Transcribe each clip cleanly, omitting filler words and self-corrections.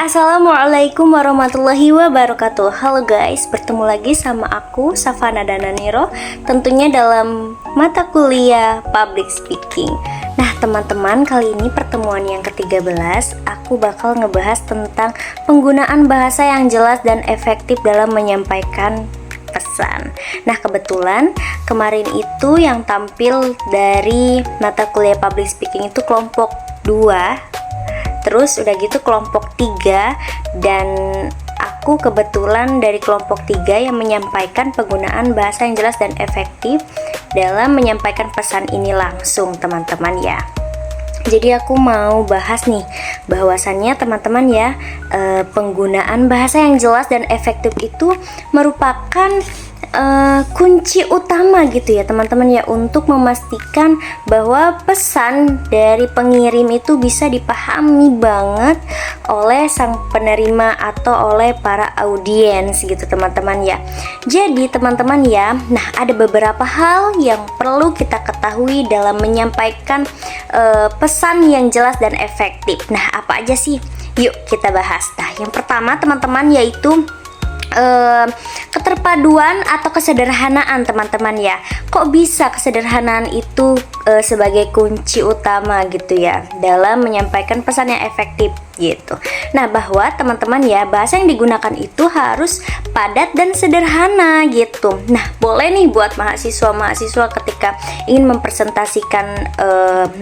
Assalamualaikum warahmatullahi wabarakatuh. Halo guys, bertemu lagi sama aku Safana Dananiro, tentunya dalam mata kuliah Public Speaking. Nah teman-teman, kali ini pertemuan yang ke-13 aku bakal ngebahas tentang penggunaan bahasa yang jelas dan efektif dalam menyampaikan pesan. Nah kebetulan kemarin itu yang tampil dari mata kuliah Public Speaking itu kelompok 2, terus udah gitu kelompok 3, dan aku kebetulan dari kelompok 3 yang menyampaikan penggunaan bahasa yang jelas dan efektif dalam menyampaikan pesan ini langsung teman-teman ya. Jadi aku mau bahas nih bahwasannya teman-teman ya, penggunaan bahasa yang jelas dan efektif itu merupakan kunci utama gitu ya teman-teman ya, untuk memastikan bahwa pesan dari pengirim itu bisa dipahami banget oleh sang penerima atau oleh para audiens gitu teman-teman ya. Jadi teman-teman ya, nah ada beberapa hal yang perlu kita ketahui dalam menyampaikan pesan yang jelas dan efektif. Nah apa aja sih? Yuk kita bahas. Nah yang pertama teman-teman yaitu keterpaduan atau kesederhanaan teman-teman ya. Kok bisa kesederhanaan itu sebagai kunci utama gitu ya dalam menyampaikan pesan yang efektif gitu. Nah bahwa teman-teman ya, bahasa yang digunakan itu harus padat dan sederhana gitu. Nah boleh nih buat mahasiswa-mahasiswa ketika ingin mempresentasikan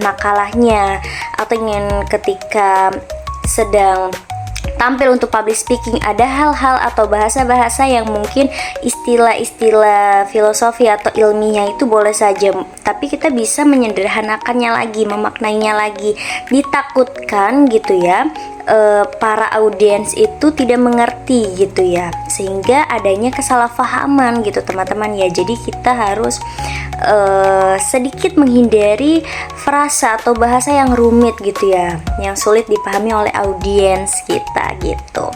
makalahnya atau ingin ketika sedang tampil untuk public speaking, ada hal-hal atau bahasa-bahasa yang mungkin istilah-istilah filosofi atau ilmiah itu boleh saja, tapi kita bisa menyederhanakannya lagi, memaknainya lagi. Ditakutkan gitu ya, para audiens itu tidak mengerti gitu ya, sehingga adanya kesalahpahaman gitu teman-teman ya. Jadi kita harus sedikit menghindari frasa atau bahasa yang rumit gitu ya, yang sulit dipahami oleh audiens kita gitu.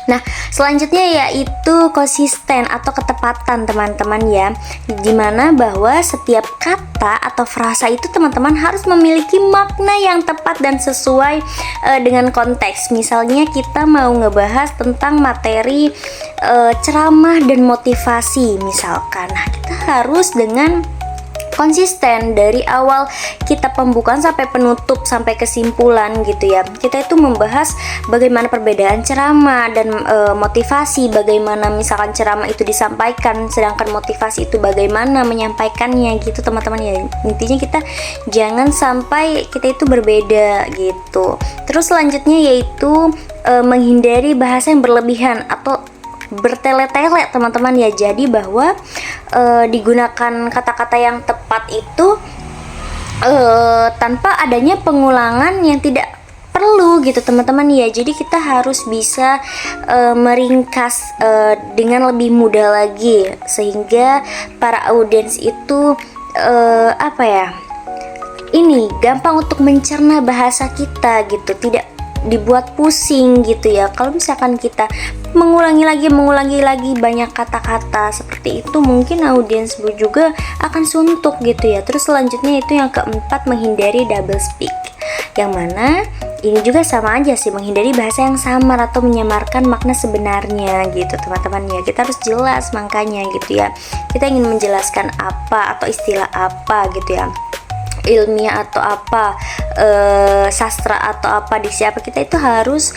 Nah selanjutnya yaitu konsisten atau ketepatan teman-teman ya, dimana bahwa setiap kata atau frasa itu teman-teman harus memiliki makna yang tepat dan sesuai dengan konteks. Misalnya kita mau ngebahas tentang materi ceramah dan motivasi misalkan, nah kita harus dengan konsisten dari awal kita pembukaan sampai penutup sampai kesimpulan gitu ya. Kita itu membahas bagaimana perbedaan ceramah dan motivasi, bagaimana misalkan ceramah itu disampaikan sedangkan motivasi itu bagaimana menyampaikannya gitu teman-teman ya. Intinya kita jangan sampai kita itu berbeda gitu. Terus selanjutnya yaitu menghindari bahasa yang berlebihan atau bertele-tele teman-teman ya. Jadi bahwa digunakan kata-kata yang tepat itu tanpa adanya pengulangan yang tidak perlu gitu teman-teman ya. Jadi kita harus bisa meringkas dengan lebih mudah lagi, sehingga para audiens itu ini gampang untuk mencerna bahasa kita gitu, tidak dibuat pusing gitu ya. Kalau misalkan kita mengulangi lagi banyak kata-kata seperti itu, mungkin audiens juga akan suntuk gitu ya. Terus selanjutnya itu yang keempat, menghindari double speak, yang mana ini juga sama aja sih, menghindari bahasa yang samar atau menyamarkan makna sebenarnya gitu teman-teman ya. Kita harus jelas makanya gitu ya, kita ingin menjelaskan apa atau istilah apa gitu ya, ilmiah atau apa, sastra atau apa, diksi apa, kita itu harus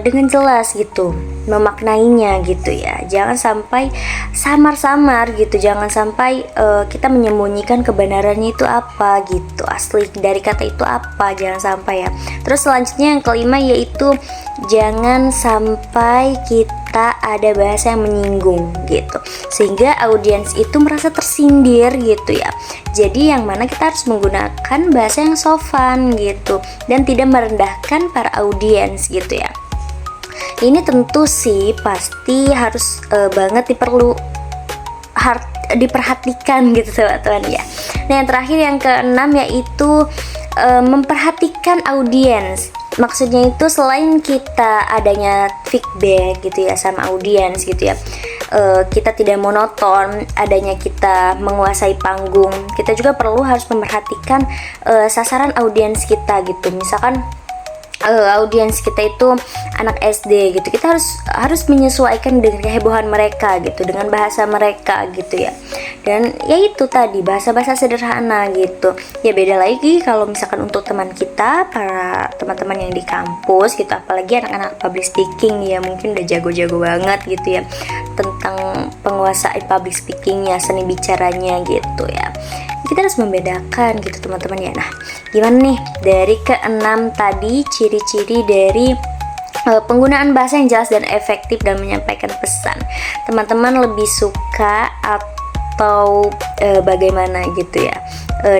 dengan jelas gitu memaknainya gitu ya. Jangan sampai samar-samar gitu, jangan sampai kita menyembunyikan kebenarannya itu apa gitu, asli dari kata itu apa, jangan sampai ya. Terus selanjutnya yang kelima yaitu jangan sampai kita ada bahasa yang menyinggung gitu, sehingga audiens itu merasa tersindir gitu ya. Jadi yang mana kita harus menggunakan bahasa yang sopan gitu dan tidak merendahkan para audiens gitu ya. Ini tentu sih pasti harus banget diperhatikan gitu teman-teman ya. Nah yang terakhir yang keenam yaitu memperhatikan audiens. Maksudnya itu selain kita adanya feedback gitu ya sama audiens gitu ya, kita tidak monoton, adanya kita menguasai panggung, kita juga harus memperhatikan sasaran audiens kita gitu. Misalkan audiens kita itu anak SD gitu, kita harus menyesuaikan dengan kehebohan mereka gitu, dengan bahasa mereka gitu ya. Dan ya itu tadi bahasa-bahasa sederhana gitu. Ya beda lagi kalau misalkan untuk teman kita, para teman-teman yang di kampus gitu, apalagi anak-anak public speaking ya, mungkin udah jago-jago banget gitu ya tentang penguasaan public speakingnya, seni bicaranya gitu ya. Kita harus membedakan gitu teman-teman ya. Nah, gimana nih dari keenam tadi ciri-ciri dari penggunaan bahasa yang jelas dan efektif dan menyampaikan pesan? Teman-teman lebih suka atau bagaimana gitu ya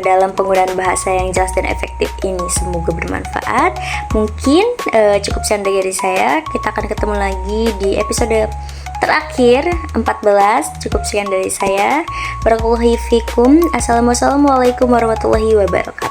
dalam penggunaan bahasa yang jelas dan efektif ini? Semoga bermanfaat. Mungkin cukup sekian dari saya. Kita akan ketemu lagi di episode terakhir 14. Cukup sekian dari saya. Barakallahu fikum. Assalamualaikum warahmatullahi wabarakatuh.